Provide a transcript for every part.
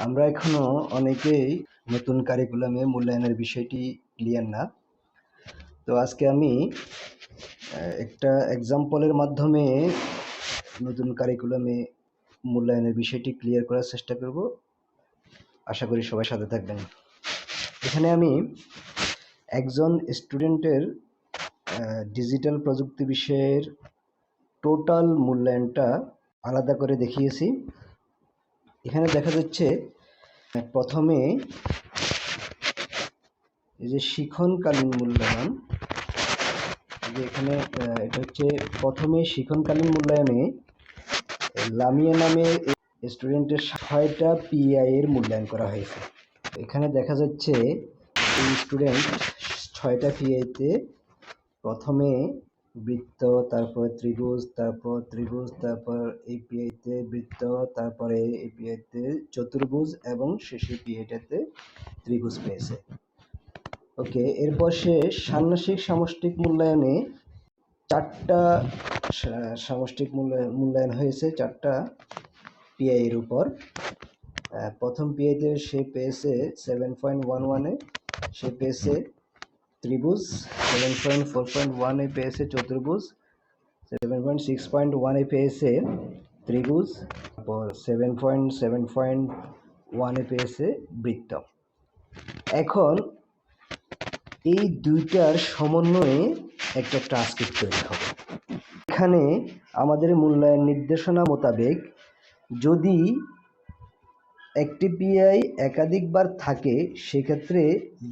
আমরা এখনো অনেকেই নতুন কারিকুলামে মূল্যায়নের বিষয়টি ক্লিয়ার না। তো আজকে আমি একটা এক্সাম্পলের মাধ্যমে নতুন কারিকুলামে মূল্যায়নের বিষয়টি ক্লিয়ার করার চেষ্টা করব। আশা করি সবাই সাথে থাকবেন। এখানে আমি একজন স্টুডেন্টের ডিজিটাল প্রযুক্তি বিষয়ের টোটাল মূল্যায়নটা আলাদা করে দেখিয়েছি। এখানে দেখা যাচ্ছে প্রথমে এই যে শিক্ষণকালীন মূল্যায়ন, যে এখানে এটা হচ্ছে প্রথমে শিক্ষণকালীন মূল্যায়নে লামিয়া নামে স্টুডেন্টের 6টা পিআই এর মূল্যায়ন করা হয়েছে। এখানে দেখা যাচ্ছে এই স্টুডেন্ট 6টা পিআইতে প্রথমে বৃত্ত, তারপর ত্রিভুজ, তারপর এই পিআইতে বৃত্ত, তারপরে এই পিআইতে চতুর্ভুজ এবং শেষের পিআইটাতে ত্রিভুজ পেয়েছে। ওকে, এরপর সে ষান্মাসিক সামষ্টিক মূল্যায়নে 4টা সামষ্টিক মূল্যায়ন হয়েছে 4টা পিআই এর উপর। প্রথম পিআইতে সে পেয়েছে 7.11 সে পেয়েছে ত্রিভুজ, 7.4.1 পেয়েছে চতুর্ভুজ, 7.6.1 পেয়েছে ত্রিভুজ, তারপর 7.7.1 পেয়েছে বৃত্ত। এখন এই দুইটার সমন্বয়ে একটা ট্রান্সক্রিপ্ট তৈরি হবে। এখানে আমাদের মূল্যায়ন নির্দেশনা মোতাবেক যদি একটি পিআই একাধিকবার থাকে সেক্ষেত্রে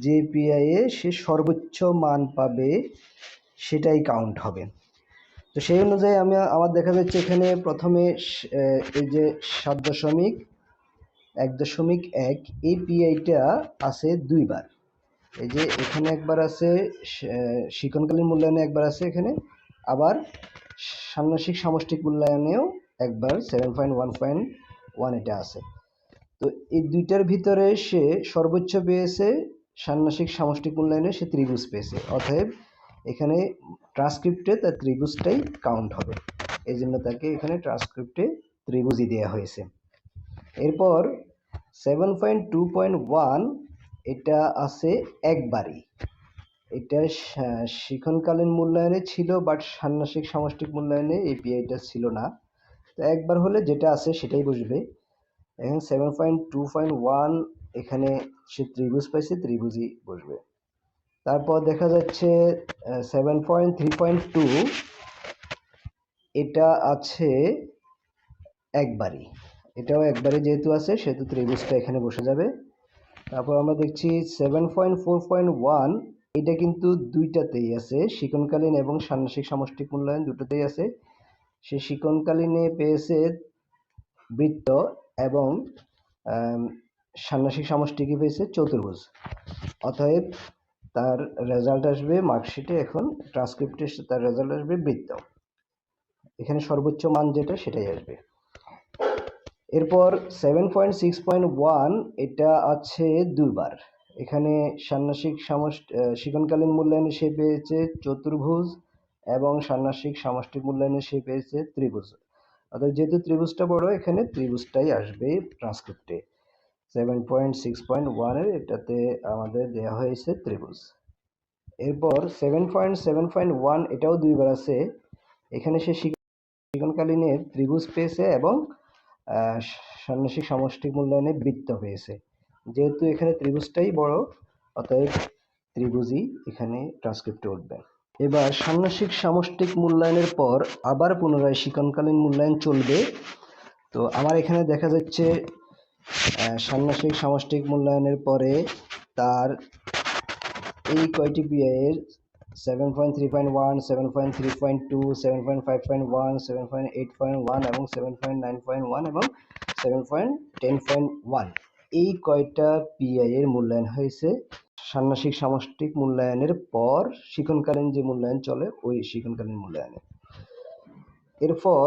যে পিআই এ সে সর্বোচ্চ মান পাবে সেটাই কাউন্ট হবে। তো সেই অনুযায়ী আমার দেখা যাচ্ছে এখানে প্রথমে এই যে 7.1.1 এই পিআইটা আছে দুইবার। এই যে এখানে একবার আছে শিক্ষণকালীন মূল্যায়নে একবার আছে, এখানে আবার ষান্মাসিক সামষ্টিক মূল্যায়নেও একবার 7.1.1 এটা আছে। তো এই দুইটার ভিতরে সে সর্বোচ্চ পেয়েছে ষান্মাসিক সামষ্টিক মূল্যায়নে, সে ত্রিভুজ পেয়েছে। অতএব এখানে ট্রান্সক্রিপ্টে তার ত্রিভুজটাই কাউন্ট হবে, এই জন্য তাকে এখানে ট্রান্সক্রিপ্টে ত্রিভুজই দেওয়া হয়েছে। এরপর 7.2.1 এটা আছে একবারই, এটা শিক্ষণকালীন মূল্যায়নে ছিল বাট ষান্মাসিক সামষ্টিক মূল্যায়নে এই পিআইটা ছিল না। তো একবার হলে যেটা আছে সেটাই বসবে। এখন 7.2.1 এখানে সে ত্রিভুজ পাইছে, ত্রিভুজই বসবে। তারপর দেখা যাচ্ছে 7.3.2 এটা আছে একবারই, এটাও একবারে যেহেতু আছে সেহেতু ত্রিভুজটা এখানে বসে যাবে। তারপর আমরা দেখছি 7.4.1 এটা কিন্তু দুইটাতেই আছে, শিক্ষণকালীন এবং ষান্মাসিক সামষ্টিক মূল্যায়ন দুটোতেই আছে। সে শিক্ষণকালীনে পেয়েছে বৃত্ত এবং ষান্মাসিক সামষ্টিকে পেয়েছে চতুর্ভুজ। অতএব তার রেজাল্ট আসবে মার্কশিটে, এখন ট্রান্সক্রিপ্টে তার রেজাল্ট আসবে বৃত্ত, এখানে সর্বোচ্চ মান যেটা সেটাই আসবে। এরপর 7.6.1 এটা আছে দুইবার, এখানে ষান্মাসিক শিক্ষণকালীন মূল্যায়নে সে পেয়েছে চতুর্ভুজ এবং ষান্মাসিক সামষ্টিক মূল্যায়নে সে পেয়েছে ত্রিভুজ। অর্থাৎ যেহেতু ত্রিভুজটা বড় এখানে ত্রিভুজটাই আসবে ট্রান্সক্রিপ্টে। 7.6.1 এর এটাতে আমাদের দেওয়া হয়েছে ত্রিভুজ। এরপর 7.7.1 এটাও দুইবার আছে, এখানে সে শিক্ষণকালীনে ত্রিভুজ পেয়েছে এবং ষান্মাসিক সামষ্টিক মূল্যায়নে বৃত্ত পেয়েছে। যেহেতু এখানে ত্রিভুজটাই বড় অতএব ত্রিভুজই এখানে ট্রান্সক্রিপ্টে উঠবে। এবার ষান্মাসিক সামষ্টিক মূল্যায়নের পর আবার পুনরায় শিক্ষণকালীন মূল্যায়ন চলবে। তো আমার এখানে দেখা যাচ্ছে ষান্মাসিক সামষ্টিক মূল্যায়নের পরে তার এই কয়টি পিআই এর 7.3.1, 7.3.2, 7.5.1, 7.8.1 এবং 7.9.1 এবং 7.10.1 এই কয়টা পিআই এর মূল্যায়ন হয়েছে ষান্মাসিক সামষ্টিক মূল্যায়নের পর শিক্ষণকালীন যে মূল্যায়ন চলে ওই শিক্ষণকালীন মূল্যায়নে। এরপর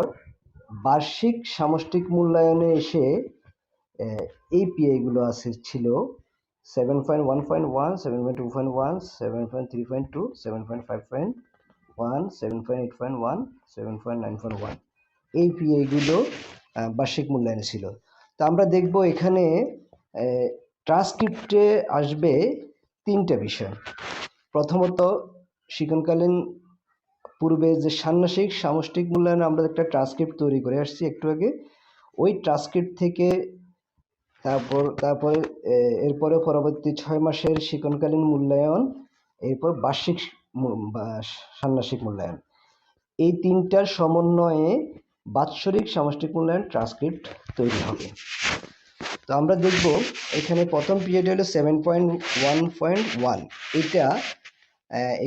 বার্ষিক সামষ্টিক মূল্যায়নে এসে এই পিআই গুলো ছিল 7.1.1, 7.2.1, 7.3.2, 7.5.1, 7.8.1, 7.9.1 এই পিআই গুলো বার্ষিক মূল্যায়নে ছিল। তো আমরা দেখব এখানে ট্রান্সক্রিপ্টে আসবে 3টা বিষয়। প্রথমত শিক্ষণকালীন পূর্বে যে ষান্মাসিক সামষ্টিক মূল্যায়নে আমরা একটা ট্রান্সক্রিপ্ট তৈরি করে আসছি একটু আগে, ওই ট্রান্সক্রিপ্ট থেকে তারপরে এরপরে পরবর্তী 6 মাসের শিক্ষণকালীন মূল্যায়ন, এরপর বার্ষিক বা ষান্মাসিক মূল্যায়ন, এই 3টার সমন্বয়ে বাৎসরিক সামষ্টিক মূল্যায়ন ট্রান্সক্রিপ্ট তৈরি হবে। তো আমরা দেখব এখানে প্রথম পিরিয়ড হলো 7.1.1, এটা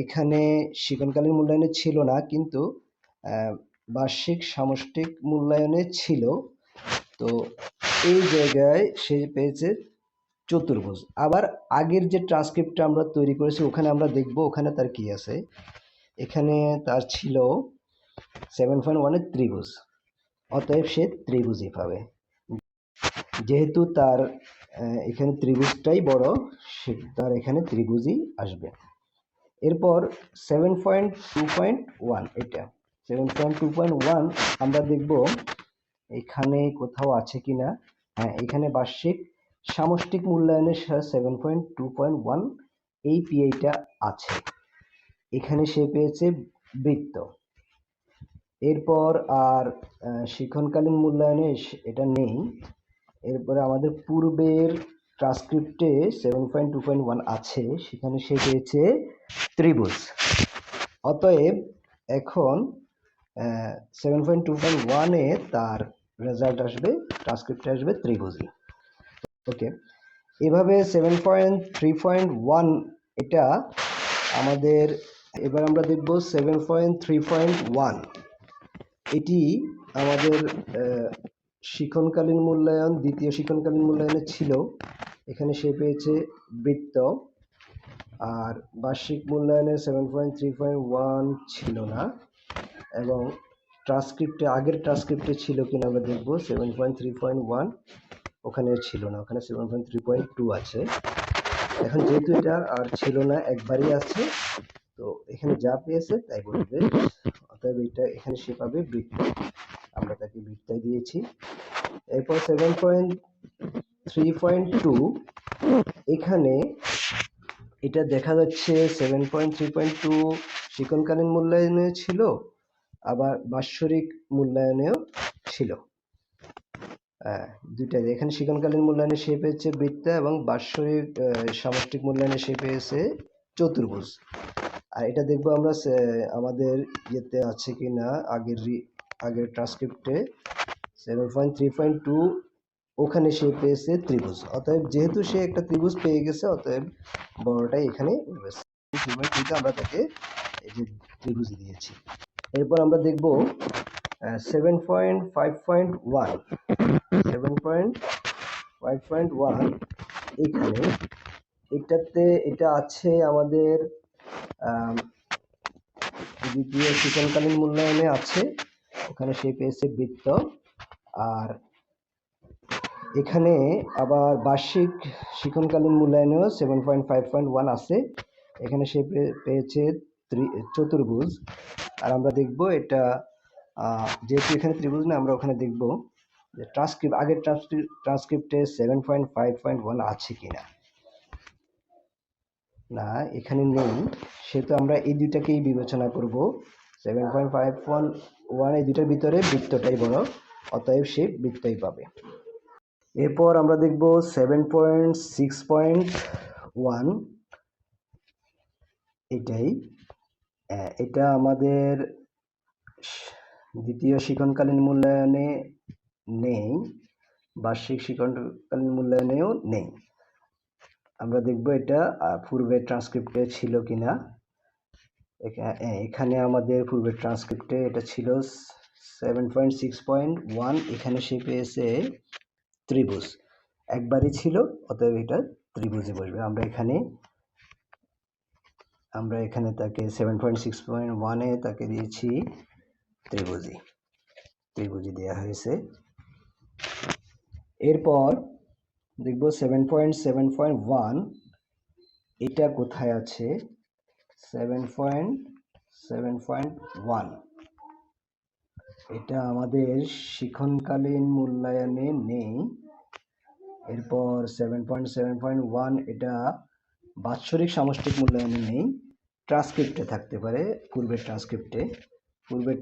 এখানে শিক্ষণকালীন মূল্যায়নে ছিল না, কিন্তু বার্ষিক সামষ্টিক মূল্যায়নে ছিল। তো এই জায়গায় সে পেয়েছে চতুর্ভুজ। আবার আগের যে ট্রান্সক্রিপ্টটা আমরা তৈরি করেছি ওখানে আমরা দেখব ওখানে তার কি আছে। এখানে তার ছিল 7.1 ত্রিভুজ, অতএব সে ত্রিভুজই পাবে। যেহেতু তার এখানে ত্রিভুজটাই বড়, সে তার এখানে ত্রিভুজই আসবে। এরপর 7.2.1, এটা 7.2.1 আমরা দেখব এখানে কোথাও আছে কিনা। হ্যাঁ, এখানে বার্ষিক সামষ্টিক মূল্যায়নের 7.2.1 এই পিআইটা আছে। এখানে সে পেয়েছে বৃত্ত। এরপর আর শিক্ষণকালীন মূল্যায়নে এটা নেই। এরপরে আমাদের পূর্বের ট্রান্সক্রিপ্টে 7.2.1 আছে, সেখানে সে পেয়েছে ত্রিভুজ। অতএব এখন 7.2.1 এ তার রেজাল্ট আসবে, ট্রান্সক্রিপ্টে আসবে ত্রিভুজই। ওকে, এভাবে 7.3.1 এটা আমাদের। এবার আমরা দেখব 7.3.1, এটি আমাদের শিক্ষণকালীন মূল্যায়ন, দ্বিতীয় শিক্ষণকালীন মূল্যায়নে ছিল। এখানে সে পেয়েছে বৃত্ত। আর বার্ষিক মূল্যায়নে 7.3.1 ছিল না, এবং ট্রান্সক্রিপ্টে আগের ট্রান্সক্রিপ্টে ছিল কিনা আমরা দেখব। 7.3.1 ওখানে ছিল না, ওখানে 7.3.2 আছে। এখন যেহেতু এটা আর ছিল না, একবারই আছে, তো এখানে যা পেয়েছে তাই বলবে। অতএব এটা এখানে সে পাবে বৃত্ত, আমরা তাকে বৃত্তাই দিয়েছি। এরপর 7.3.2, এখানে এটা দেখা যাচ্ছে 7.3.2 শিক্ষণকালীন মূল্যায়নে ছিল, আবার বাৎসরিক মূল্যায়নেও ছিল। দুইটাই, এখানে শিক্ষণকালীন মূল্যায়নে সে পেয়েছে বৃত্ত, এবং বাৎসরিক সামষ্টিক মূল্যায়নে সে পেয়েছে চতুর্ভুজ। আর এটা দেখবো আমরা আমাদের ইয়েতে আছে কিনা, আগের ট্রান্সক্রিপ্টে 7.3.2 ওখানে সে পেয়েছে ত্রিভুজ। অতএব যেহেতু সে একটা ত্রিভুজ পেয়ে গেছে, অতএব বড়টাই এখানে আমরা তাকে এই যে ত্রিভুজ দিয়েছি। এরপর আমরা দেখব 7.5.1, 7.5.1 এখানে এটা আছে আমাদের দ্বিতীয় শিক্ষণকালীন মূল্যায়নে আছে, ওখানে সে পেয়েছে বৃত্ত। আর এখানে আবার বার্ষিক শিক্ষণকালীন মূল্যায়নেও 7.5.1 আছে, এখানে সে পেয়েছে চতুর্ভুজ। আর আমরা দেখব এটা যেহেতু এখানে ত্রিভুজ না, আমরা ওখানে দেখব যে আগের ট্রান্সক্রিপ্টে 7.5.1 আছে কিনা। না, এখানে নেই, সেহেতু আমরা এই দুইটাকেই বিবেচনা করব। 7.5.1 এই দুইটার ভিতরে বৃত্তটাই বড়, অতএব সে বৃত্তই পাবে। এরপর আমরা দেখব 7.6.1, এটাই। এটা আমাদের দ্বিতীয় শিক্ষণকালীন মূল্যায়নে নেই, বার্ষিক শিক্ষণকালীন মূল্যায়নেও নেই। আমরা দেখব এটা পূর্বের ট্রান্সক্রিপ্টে ছিল কিনা। এখানে আমাদের পূর্বের ট্রান্সক্রিপ্টে এটা ছিল 7.6.1, এখানে সে পেয়েছে ত্রিভুজ, একবারই ছিল, অতএব এটা ত্রিভুজে বসবে। আমরা এখানে তাকে 7.6.1 এ তাকে দিয়েছি ত্রিভুজি দেওয়া হয়েছে। এরপর দেখব 7.7.1, এটা কোথায় আছে। 7.7.1 এটা আমাদের শিক্ষণকালীন মূল্যায়নে নেই, এরপর 7.7.1 এটা বাৎসরিক সামষ্টিক মূল্যায়নে নেই, ট্রান্সক্রিপ্টে থাকতে পারে, পূর্বের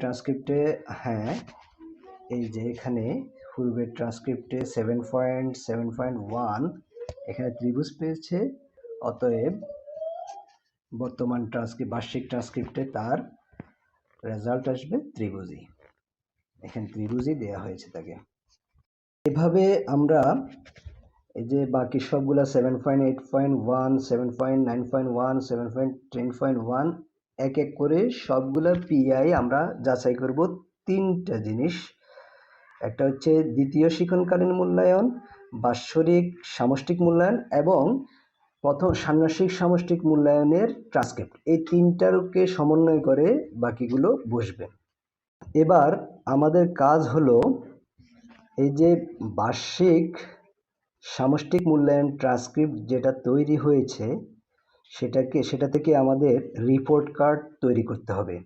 ট্রান্সক্রিপ্টে হ্যাঁ, এই যে এখানে পূর্বের ট্রান্সক্রিপ্টে 7.7.1 এখানে ত্রিভুজ পেয়েছে, অতএব বর্তমান বার্ষিক ট্রান্সক্রিপ্টে তার রেজাল্ট আসবে ত্রিভুজই। এখানে ত্রিভুজই দেয়া হয়েছে তাকে। এভাবে আমরা এই যে বাকি সবগুলা 7.8.1, 7.9.1, 7.10.1 এক এক করে সবগুলা পিআই আমরা যাচাই করব তিনটা জিনিস। একটা হচ্ছে দ্বিতীয় শিক্ষণকালীন মূল্যায়ন, বাৎসরিক সামষ্টিক মূল্যায়ন এবং প্রথম ষান্মাসিক সামষ্টিক মূল্যায়নের ট্রান্সক্রিপ্ট। এই তিনটাকে সমন্বয় করে বাকিগুলো বসবে। এবার আমাদের কাজ হলো এই যে বার্ষিক সামষ্টিক মূল্যায়ন ট্রান্সক্রিপ্ট যেটা তৈরি হয়েছে সেটা থেকে আমাদের রিপোর্ট কার্ড তৈরি করতে হবে।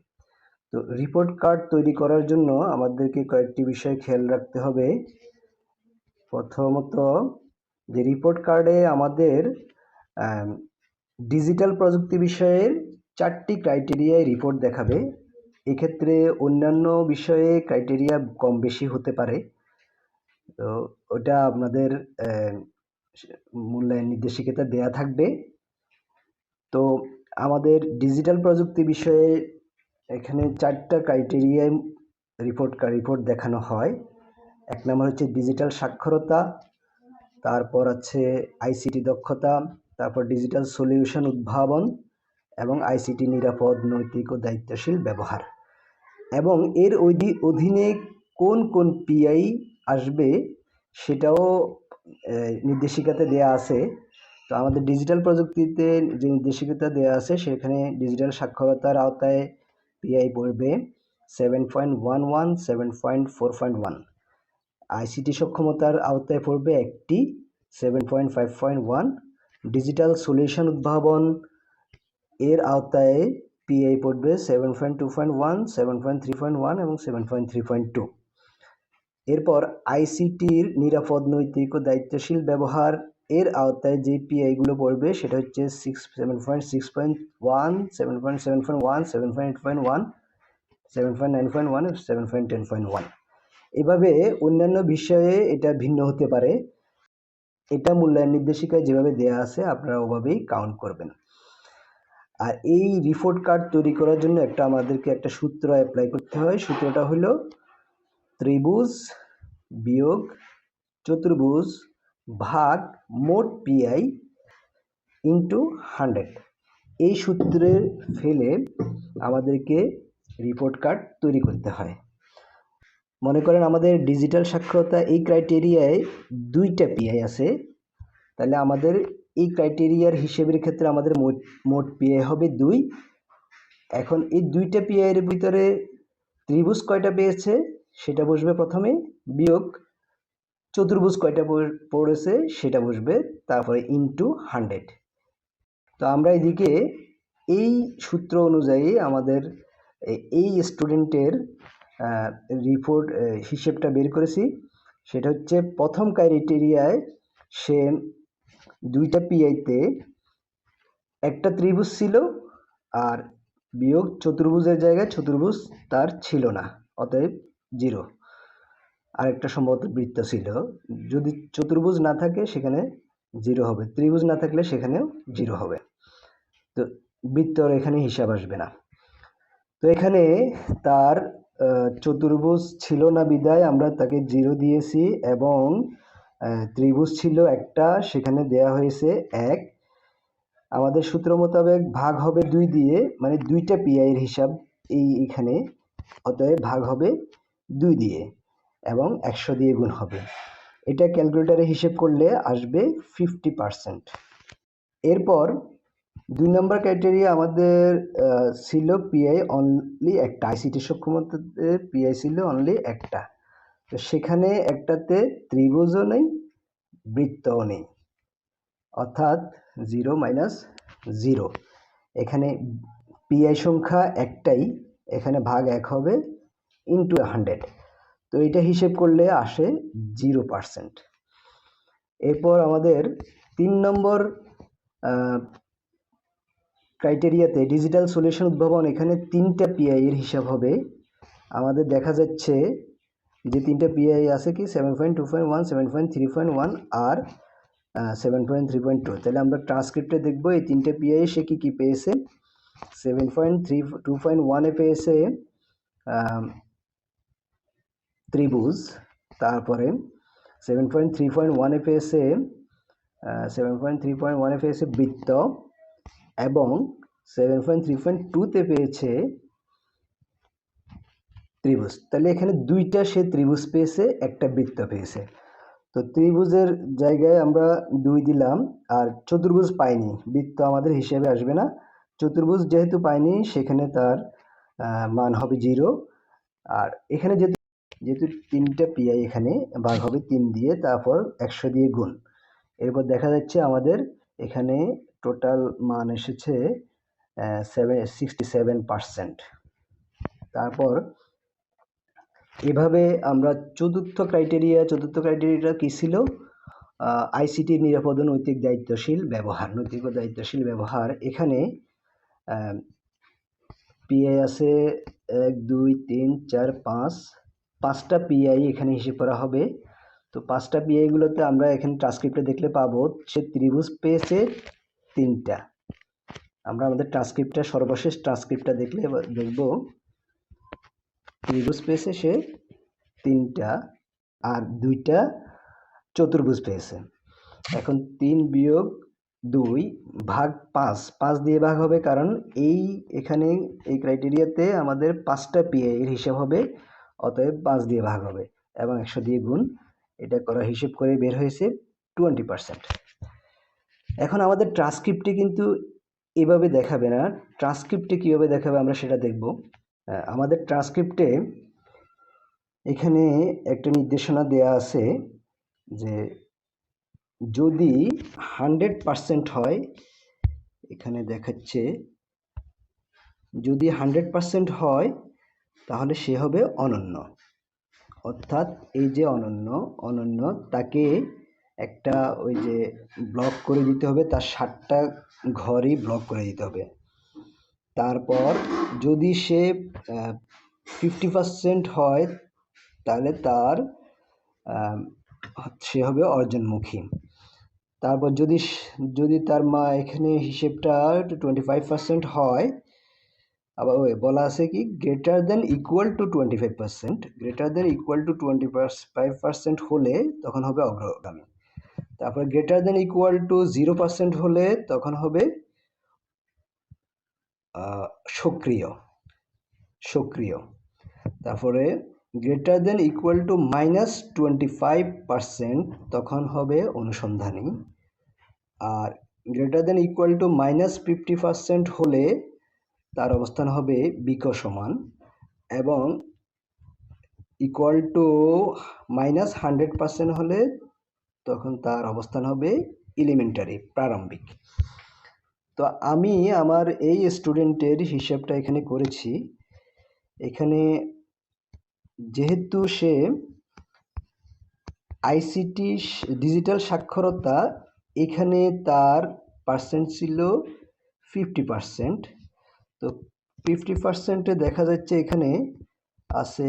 তো রিপোর্ট কার্ড তৈরি করার জন্য আমাদেরকে কয়েকটি বিষয় খেয়াল রাখতে হবে। প্রথমত, যে রিপোর্ট কার্ডে আমাদের ডিজিটাল প্রযুক্তি বিষয়ের 4টি ক্রাইটেরিয়ায় রিপোর্ট দেখাবে। এক্ষেত্রে অন্যান্য বিষয়ে ক্রাইটেরিয়া কম বেশি হতে পারে, তো ওটা আপনাদের মূল্যায়ন নির্দেশিকাতে দেয়া থাকবে। তো আমাদের ডিজিটাল প্রযুক্তি বিষয়ে এখানে 4টা ক্রাইটেরিয়ায় রিপোর্ট দেখানো হয়। 1 নম্বর হচ্ছে ডিজিটাল সাক্ষরতা, তারপর আছে আইসিটি দক্ষতা, তারপর ডিজিটাল সলিউশন উদ্ভাবন এবং আইসিটি নিরাপদ, নৈতিক ও দায়িত্বশীল ব্যবহার। এবং এর অধীনে কোন কোন পিআই আসবে সেটাও নির্দেশিকাতে দেয়া আছে। তো আমাদের ডিজিটাল প্রযুক্তিতে যে নির্দেশিকাটা দেওয়া আছে সেখানে ডিজিটাল সাক্ষরতার আওতায় পিআই পড়বে 7.11, 7.4.1। আইসিটি সক্ষমতার আওতায় পড়বে একটি 7.5.1। ডিজিটাল সলিউশন উদ্ভাবন এর আওতায় পিআই পড়বে 7.2.1, 7.3.1 এবং 7.3.2। এরপর আইসিটির নিরাপদ, নৈতিক ও দায়িত্বশীল ব্যবহার এর আওতায় যে পিআইগুলো পড়বে সেটা হচ্ছে 7.6.1, 7.7.1, 7.8.1, 7.9.1 এবং 7.10.1। এভাবে অন্যান্য বিষয়ে এটা ভিন্ন হতে পারে। এটা মূল্যায়ন নির্দেশিকায় যেভাবে দেয়া আছে আপনারা ওভাবেই কাউন্ট করবেন। আর এই রিপোর্ট কার্ড তৈরি করার জন্য আমাদেরকে একটা সূত্র অ্যাপ্লাই করতে হয়। সূত্রটা হলো ত্রিভুজ বিয়োগ চতুর্ভুজ ভাগ মোট পিআই ইন্টু 100। এই সূত্রে ফেলে আমাদেরকে রিপোর্ট কার্ড তৈরি করতে হয়। মনে করেন আমাদের ডিজিটাল সাক্ষরতা এই ক্রাইটেরিয়ায় 2টা পিআই আছে, তাহলে আমাদের এই ক্রাইটেরিয়ার হিসেবের ক্ষেত্রে আমাদের মোট পিআই হবে 2। এখন এই 2টা পিআই এর ভিতরে ত্রিভুজ কয়টা পেয়েছে সেটা বসবে প্রথমে, বিয়োগ চতুর্ভুজ কয়টা পড়েছে সেটা বসবে, তারপরে ইনটু 100। তো আমরা এদিকে এই সূত্র অনুযায়ী আমাদের এই স্টুডেন্টের রিপোর্ট হিসেবটা বের করেছি। সেটা হচ্ছে প্রথম ক্রাইটেরিয়ায় সে 2টা পিআইতে একটা ত্রিভুজ ছিল আর বিয়োগ চতুর্ভুজের জায়গায় চতুর্ভুজ তার ছিল না, অতএব 0। আরেকটা সম্ভবত বৃত্ত ছিল, যদি চতুর্ভুজ না থাকে সেখানে 0 হবে, ত্রিভুজ না থাকলে সেখানেও 0 হবে। তো বৃত্তর এখানে হিসাব আসবে না। তো এখানে তার চতুর্ভুজ ছিল না বিদায় আমরা তাকে 0 দিয়েছি এবং ত্রিভুজ ছিল একটা, সেখানে দেয়া হয়েছে 1। আমাদের সূত্র মোতাবেক ভাগ হবে 2 দিয়ে, মানে 2টা পিআই এর হিসাব এইখানে, অতএব ভাগ হবে 2 দিয়ে এবং 100 দিয়ে গুণ হবে। এটা ক্যালকুলেটরে হিসেব করলে আসবে 50%। এরপর 2 নম্বর ক্রাইটেরিয়া আমাদের ছিল পিআই অনলি একটা, আইসিটি সক্ষমতাতে পিআই ছিল অনলি একটা। তো সেখানে একটাতে ত্রিভুজও নেই, বৃত্তও নেই, অর্থাৎ 0 - 0। এখানে পিআই সংখ্যা একটাই, এখানে ভাগ 1 হবে ইন্টু 100। তো এটা হিসেব করলে আসে 0%। এরপর আমাদের 3 নম্বর ক্রাইটেরিয়াতে ডিজিটাল সলিউশন উদ্ভাবন, এখানে 3টা পিআই এর হিসাব হবে। আমাদের দেখা যাচ্ছে যে 3টা পিআই আছে কি 7.2.1, 7.3.1 আর 7.3.2। তাহলে আমরা ট্রান্সক্রিপ্টে দেখব এই 3টে পিআই সে কি পেয়েছে। 7.2.1 এ পেয়েছে ত্রিভুজ, তারপরে 7.3.1 এ পেয়েছে 7.3.1 এ পেয়েছে বৃত্ত, এবং 7.3.2 তে পেয়েছে ত্রিভুজ। তাহলে এখানে 2টা সে ত্রিভুজ পেয়েছে, একটা বৃত্ত পেয়েছে। তো ত্রিভুজের জায়গায় আমরা 2 দিলাম, আর চতুর্ভুজ পাইনি, বৃত্ত আমাদের হিসেবে আসবে না। চতুর্ভুজ যেহেতু পাইনি সেখানে তার মান হবে 0। আর এখানে যেহেতু 3টা পিআই এখানে ভাগ হবে 3 দিয়ে, তারপর 100 দিয়ে গুণ। এরপর দেখা যাচ্ছে আমাদের এখানে টোটাল মান এসেছে 67%। তারপর এভাবে আমরা চতুর্থ ক্রাইটেরিয়াটা কি ছিল, আইসিটি নিরাপদ ও নৈতিক দায়িত্বশীল ব্যবহার। এখানে পিআই আছে 1 2 3 4 5, 5টা পিআই এখানে হিসেব করা হবে। তো 5টা পিআই গুলোতে আমরা এখানে ট্রান্সক্রিপ্টে দেখলে পাবো সে ত্রিভুজ পেয়েছে 3টা। আমরা আমাদের ট্রান্সক্রিপ্টটা সর্বশেষ ট্রান্সক্রিপ্টটা দেখলে দেখব ত্রিভুজ পেয়েছে সে 3টা আর 2টা চতুর্ভুজ পেয়েছে। এখন 3 বিয়োগ 2 ভাগ 5 দিয়ে ভাগ হবে, কারণ এখানে এই ক্রাইটেরিয়াতে আমাদের 5টা পিআই এর হিসাব হবে, অতএব 5 দিয়ে ভাগ হবে এবং 100 দিয়ে গুণ। এটা করা হিসেব করে বের হয়েছে 20%। এখন আমাদের ট্রান্সক্রিপ্টে কিন্তু এভাবে দেখাবে না। ট্রান্সক্রিপ্টে কিভাবে দেখাবে আমরা সেটা দেখব। আমাদের ট্রান্সক্রিপ্টে এখানে একটা নির্দেশনা দেয়া আছে যে যদি 100% হয়, এখানে দেখাচ্ছে যদি 100% হয় তাহলে সে হবে অনন্য। অর্থাৎ এই যে অনন্য তাকে একটা ওই যে ব্লক করে দিতে হবে, তার 7টা ঘরই ব্লক করে দিতে হবে। তারপর যদি সে 50% হয় তাহলে সে হবে অর্জনমুখী। তারপর যদি তার এখানে হিসেবটা 25% হয়, আবার বলা আছে কি গ্রেটার দেন ইকুয়াল টু 25% হলে তখন হবে অগ্রগামী। তারপর গ্রেটার দেন ইকুয়াল টু 0% হলে তখন হবে সক্রিয়। তারপরে গ্রেটার দেন ইকুয়াল টু -25% তখন হবে অনুসন্ধানী। আর গ্রেটার দেন ইকুয়াল টু -50% হলে তার অবস্থান হবে বিকর্ষমান, এবং ইকুয়াল টু -100% হলে তখন তার অবস্থান হবে এলিমেন্টারি, প্রারম্ভিক। তো আমি আমার এই স্টুডেন্টের হিসাবটা এখানে করেছি। এখানে যেহেতু সে আইসিটি ডিজিটাল সাক্ষরতা, এখানে তার পার্সেন্ট ছিল 50%। তো 50%-এ দেখা যাচ্ছে এখানে আছে,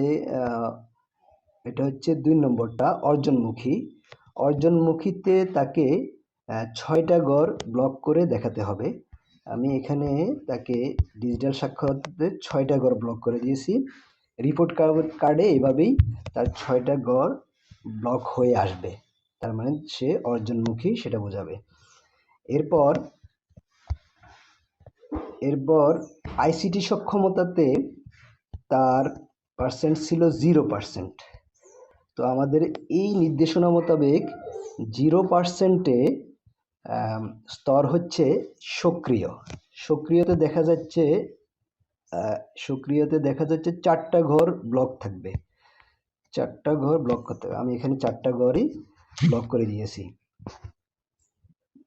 এটা হচ্ছে 2 নম্বরটা অর্জনমুখীতে তাকে 6টা গড় ব্লক করে দেখাতে হবে। আমি এখানে তাকে ডিজিটাল সাক্ষরতাতে 6টা গড় ব্লক করে দিয়েছি। রিপোর্ট কার্ডে এভাবেই তার 6টা গড় ব্লক হয়ে আসবে, তার মানে সে অর্জনমুখী, সেটা বোঝাবে। এরপর আইসিটি সক্ষমতাতে তার পার্সেন্ট ছিল 0%। তো আমাদের এই নির্দেশনা মোতাবেক 0%-এ স্তর হচ্ছে সক্রিয়তে দেখা যাচ্ছে 4টা ঘর ব্লক থাকবে, 4টা ঘর ব্লক করতে হবে। আমি এখানে 4টা ঘরই ব্লক করে দিয়েছি।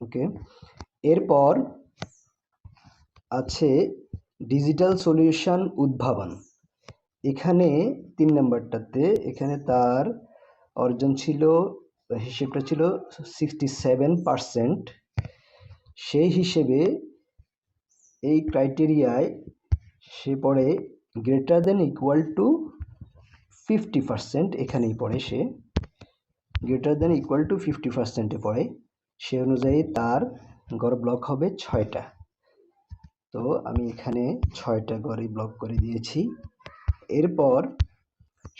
ওকে, এরপর আছে ডিজিটাল সলিউশন উদ্ভাবন। এখানে 3 নম্বরটাতে এখানে তার অর্জন ছিল হিসেবটা ছিল 67%। সেই হিসেবে এই ক্রাইটেরিয়ায় সে পড়ে গ্রেটার দেন ইকুয়াল টু 50%, এখানেই পড়ে সে গ্রেটার দেন ইকুয়াল টু 50%-এ পড়ে। সে অনুযায়ী তার গড় ব্লক হবে 6টা। তো আমি এখানে 6টা গড়ই ব্লক করে দিয়েছি। এরপর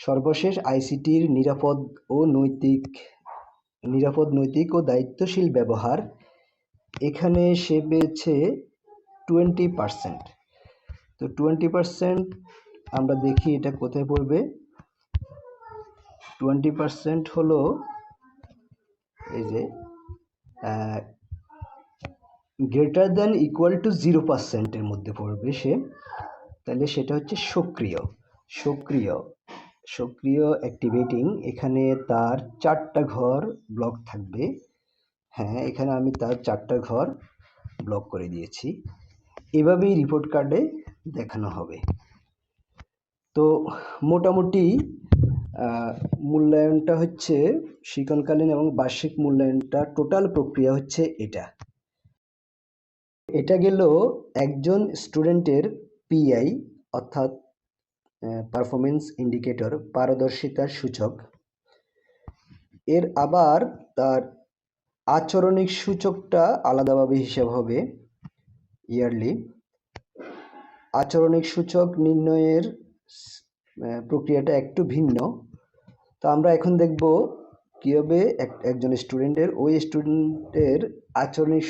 সর্বশেষ আইসিটির নিরাপদ নৈতিক ও দায়িত্বশীল ব্যবহার, এখানে সে পেয়েছে 20%। তো 20% আমরা দেখি এটা কোথায় পড়বে। 20% হলো এই যে গ্রেটার দ্যান ইকুয়াল টু 0%-এর মধ্যে পড়বে সে। তাহলে সেটা হচ্ছে সক্রিয় অ্যাক্টিভেটিং। এখানে তার 4টা ঘর ব্লক থাকবে। হ্যাঁ, এখানে আমি তার 4টা ঘর ব্লক করে দিয়েছি। এভাবেই রিপোর্ট কার্ডে দেখানো হবে। তো মোটামুটি মূল্যায়নটা হচ্ছে শিক্ষণকালীন এবং বার্ষিক মূল্যায়নটা, টোটাল প্রক্রিয়া হচ্ছে এটা গেল একজন স্টুডেন্টের পিআই অর্থাৎ পারফরমেন্স ইন্ডিকেটর, পারদর্শিতার সূচক। এর আবার তার আচরণিক সূচকটা আলাদাভাবে হিসাব হবে ইয়ারলি। আচরণিক সূচক নির্ণয়ের প্রক্রিয়াটা একটু ভিন্ন। তো আমরা এখন দেখব কীভাবে একজন স্টুডেন্টের আচরণিক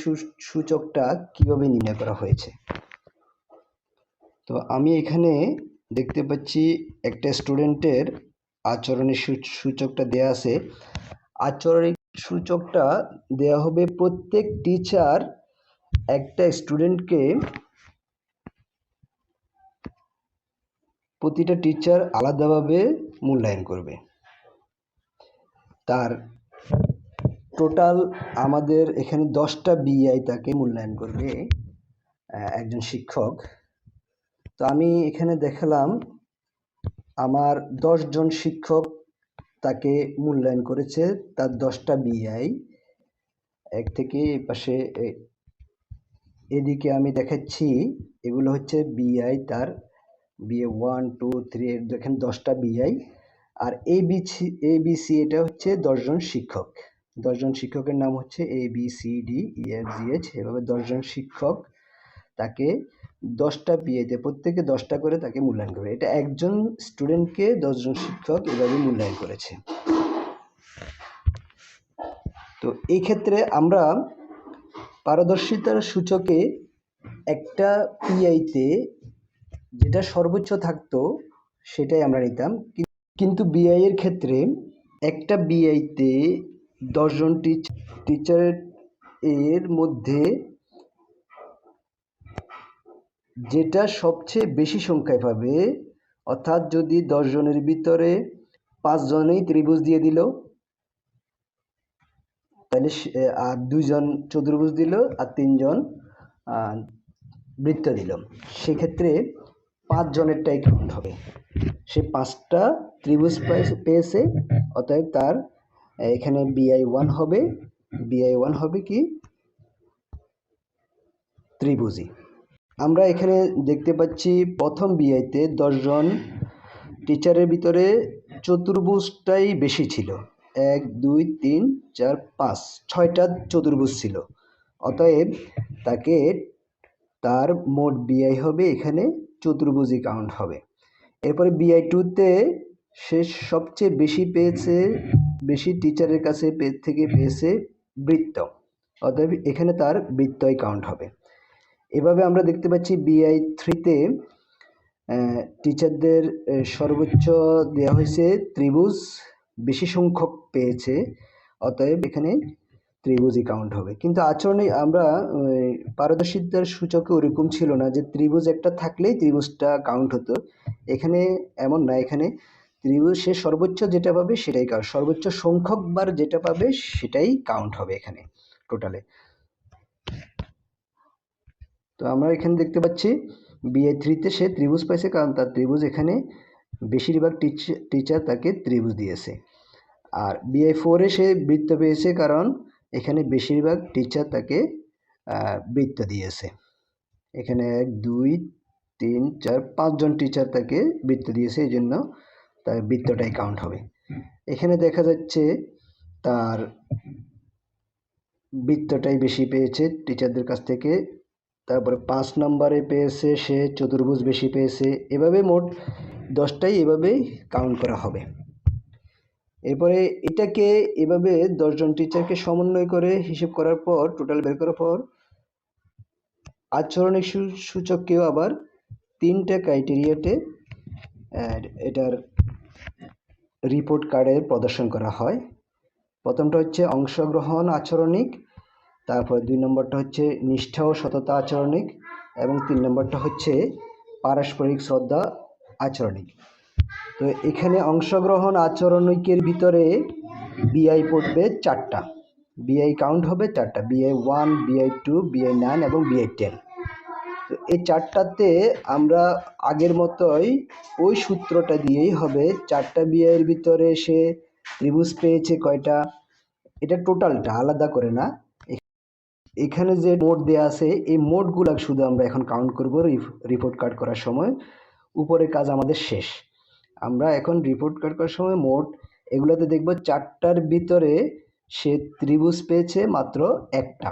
সূচকটা কীভাবে নির্ণয় করা হয়েছে। তো আমি এখানে দেখতে পাচ্ছি একটা স্টুডেন্টের আচরণের সূচকটা দেয়া আছে। আচরণিক সূচকটা দেয়া হবে প্রত্যেক টিচার একটা স্টুডেন্টকে, প্রতিটা টিচার আলাদাভাবে মূল্যায়ন করবে। তার টোটাল আমাদের এখানে 10টা বিআই তাকে মূল্যায়ন করবে একজন শিক্ষক। তো আমি এখানে দেখালাম আমার 10 জন শিক্ষক তাকে মূল্যায়ন করেছে, তার 10টা বিআই। এক থেকে এই পাশে এদিকে আমি দেখাচ্ছি, এগুলো হচ্ছে বিআই, তার বিএ 1 2 3, দেখেন 10টা বিআই। আর এবিসি এটা হচ্ছে 10 জন শিক্ষক। 10 জন শিক্ষকের নাম হচ্ছে ABCDEFGH, এভাবে 10 জন শিক্ষক তাকে 10টা বিআইতে প্রত্যেকে 10টা করে তাকে মূল্যায়ন করবে। এটা একজন স্টুডেন্টকে 10 জন শিক্ষক এভাবে মূল্যায়ন করেছে। তো এই ক্ষেত্রে আমরা পারদর্শিতার সূচকে একটা পিআইতে যেটা সর্বোচ্চ থাকতো সেটাই আমরা নিতাম, কিন্তু বিআই এর ক্ষেত্রে একটা বিআইতে 10 জন টিচারের এর মধ্যে যেটা সবচেয়ে বেশি সংখ্যায় পাবে, অর্থাৎ যদি 10 জনের ভিতরে 5 জনেই ত্রিভুজ দিয়ে দিল, তাহলে আর 2 জন চতুর্ভুজ দিল আর 3 জন বৃত্ত দিল, সেক্ষেত্রে 5 জনেরটাই কাউন্ট হবে। সে 5টা ত্রিভুজ পেয়েছে, অতএব তার এখানে বিআই 1 হবে কি ত্রিভুজই। আমরা এখানে দেখতে পাচ্ছি প্রথম বিআইতে 10 জন টিচারের ভিতরে চতুর্ভুজটাই বেশি ছিল। 1 2 3 4 5 6টা চতুর্ভুজ ছিল, অতএব তাকে তার মোট বিআই হবে এখানে চতুর্ভুজই কাউন্ট হবে। এরপরে বিআই 2-তে সে সবচেয়ে বেশি পেয়েছে, বেশি টিচারের কাছে থেকে পেয়েছে বৃত্ত, অতএব এখানে তার বৃত্তই কাউন্ট হবে। এভাবে আমরা দেখতে পাচ্ছি বিআই 3-তে টিচারদের সর্বোচ্চ দেওয়া হয়েছে ত্রিভুজ, বেশি সংখ্যক পেয়েছে, অতএব এখানে ত্রিভুজই কাউন্ট হবে। কিন্তু আচরণে আমরা পারদর্শিতার সূচকে ওরকম ছিল না যে ত্রিভুজ একটা থাকলেই ত্রিভুজটা কাউন্ট হতো। এখানে এমন না, এখানে ত্রিভুজ সে সর্বোচ্চ যেটা পাবে সেটাই কাউন্ট, সর্বোচ্চ সংখ্যক বার যেটা পাবে সেটাই কাউন্ট হবে এখানে টোটালে। তো আমরা এখানে দেখতে পাচ্ছি বিআই 3-তে সে ত্রিভুজ পাইছে, কারণ তার ত্রিভুজ এখানে বেশিরভাগ টিচার তাকে ত্রিভুজ দিয়েছে। আর BI4-এ সে বৃত্ত পেয়েছে কারণ এখানে বেশিরভাগ টিচার তাকে বৃত্ত দিয়েছে। এখানে 1 2 3 4 5 জন টিচার তাকে বৃত্ত দিয়েছে, এই জন্য তার বৃত্তটাই কাউন্ট হবে। এখানে দেখা যাচ্ছে তার বৃত্তটাই বেশি পেয়েছে টিচারদের কাছ থেকে। তারপরে 5 নম্বরে পেয়েছে সে চতুর্ভুজ বেশি পেয়েছে। এভাবে মোট 10টাই এভাবেই কাউন্ট করা হবে। এরপরে এটাকে এভাবে 10 জন টিচারকে সমন্বয় করে হিসেব করার পর, টোটাল বের করার পর আচরণিক সূচককেও আবার 3টা ক্রাইটেরিয়াতে এটার রিপোর্ট কার্ডে প্রদর্শন করা হয়। প্রথমটা হচ্ছে অংশগ্রহণ আচরণিক, তারপর 2 নম্বরটা হচ্ছে নিষ্ঠা ও সততা আচরণিক, এবং 3 নম্বরটা হচ্ছে পারস্পরিক শ্রদ্ধা আচরণিক। তো এখানে অংশগ্রহণ আচরণিকের ভিতরে BI পড়বে 4টা, BI কাউন্ট হবে 4টা, BI1, BI2, BI9 এবং BI10। তো এই 4টাতে আমরা আগের মতোই ওই সূত্রটা দিয়েই হবে। 4টা BI এর ভিতরে সে ত্রিভুজ পেয়েছে কয়টা, এটা টোটালটা আলাদা করে না। এখানে যে মোট দেয়া আছে এই মোটগুলা শুধু আমরা এখন কাউন্ট করব রিপোর্ট কার্ড করার সময়। উপরের কাজ আমাদের শেষ। আমরা এখন রিপোর্ট কার্ড করার সময় মোট এগুলোতে দেখব 4টার ভিতরে সে ত্রিভুজ পেয়েছে মাত্র একটা।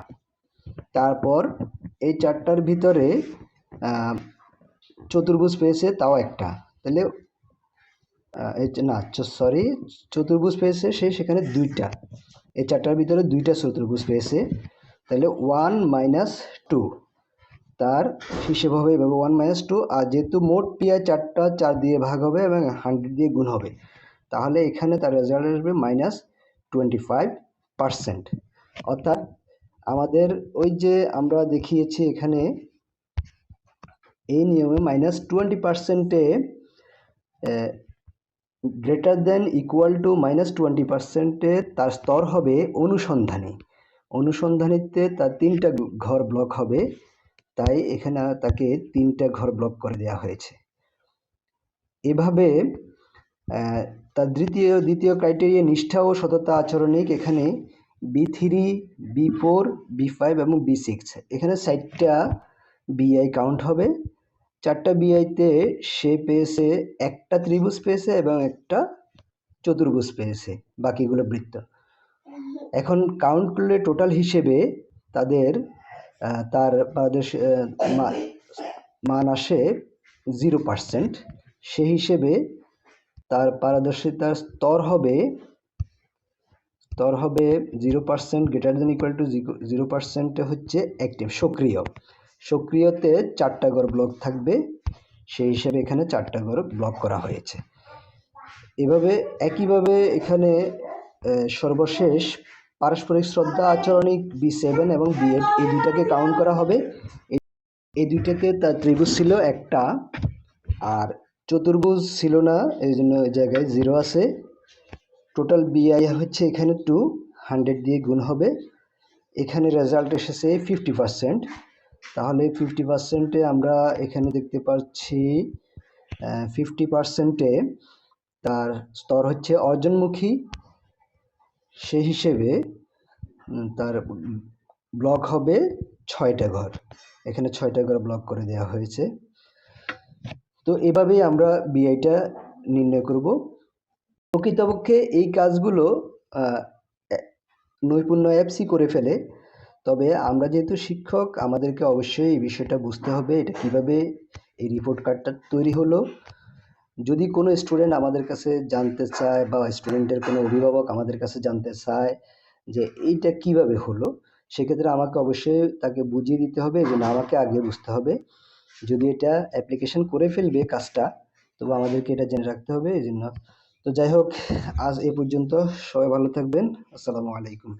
তারপর এই 4টার ভিতরে চতুর্ভুজ পেয়েছে তাও একটা। তাহলে চতুর্ভুজ পেয়েছে সে সেখানে 2টা। এই 4টার ভিতরে 2টা চতুর্ভুজ পেয়েছে। তাহলে 1 - 2 তার হিসেব হবে এভাবে 1 - 2। আর যেহেতু মোট PI 4টা 4 দিয়ে ভাগ হবে এবং 100 দিয়ে গুণ হবে, তাহলে এখানে তার রেজাল্ট আসবে -25%। অর্থাৎ আমাদের ওই যে আমরা দেখিয়েছি এখানে এই নিয়মে -20%-এ গ্রেটার দেন ইকুয়াল টু -20%-এ তার স্তর হবে অনুসন্ধানী। অনুসন্ধানীতে তার 3টা ঘর ব্লক হবে, তাই এখানে তাকে 3টা ঘর ব্লক করে দেওয়া হয়েছে। এভাবে তার দ্বিতীয় ক্রাইটেরিয়া নিষ্ঠা ও সততা আচরণিক। এখানে B3, B4, B5 এবং B6 এখানে 4টা BI কাউন্ট হবে। 4টা BI-তে সে পেয়েছে একটা ত্রিভুজ পেয়েছে এবং একটা চতুর্ভুজ পেয়েছে, বাকিগুলো বৃত্ত। এখন কাউন্ট করলে টোটাল হিসেবে তার মান আসে 0%। সেই হিসেবে তার পারদর্শিতার স্তর হবে 0%, গ্রেটার দেন ইকুয়াল টু 0%-এ হচ্ছে অ্যাক্টিভ, সক্রিয়তে 4টা ঘর ব্লক থাকবে। সেই হিসেবে এখানে 4টা ঘর ব্লক করা হয়েছে। একইভাবে এখানে সর্বশেষ পারস্পরিক শ্রদ্ধা আচরণিক B7 এবং B8 এই দুইটাকে কাউন্ট করা হবে। এই দুইটাতে তার ত্রিভুজ ছিল একটা আর চতুর্ভুজ ছিল না, এই জন্য এই জায়গায় 0 আছে। টোটাল BI হচ্ছে এখানে 200 দিয়ে গুণ হবে। এখানে রেজাল্ট এসেছে 50%। তাহলে 50%-এ আমরা এখানে দেখতে পাচ্ছি 50%-এ তার স্তর হচ্ছে অর্জনমুখী। সেই হিসেবে তার ব্লক হবে 6টা ঘর। এখানে 6টা ঘর ব্লক করে দেওয়া হয়েছে। তো এভাবেই আমরা BI-টা নির্ণয় করব। প্রকৃতপক্ষে এই কাজগুলো নৈপুণ্য অ্যাপসই করে ফেলে। তবে আমরা যেহেতু শিক্ষক, আমাদেরকে অবশ্যই এই বিষয়টা বুঝতে হবে এটা কিভাবে এই রিপোর্ট কার্ডটা তৈরি হলো। যদি কোনো স্টুডেন্ট আমাদের কাছে জানতে চায় বা স্টুডেন্টের কোনো অভিভাবক আমাদের কাছে জানতে চায় যে এইটা কিভাবে হলো, সেক্ষেত্রে আমাকে অবশ্যই তাকে বুঝিয়ে দিতে হবে, যে আমাকে আগে বুঝতে হবে। যদি এটা অ্যাপ্লিকেশন করে ফেলবে কাজটা, তবে আমাদেরকে এটা জেনে রাখতে হবে। এই জন্য তো যাই হোক, আজ এ পর্যন্ত। সবাই ভালো থাকবেন। আসসালামু আলাইকুম।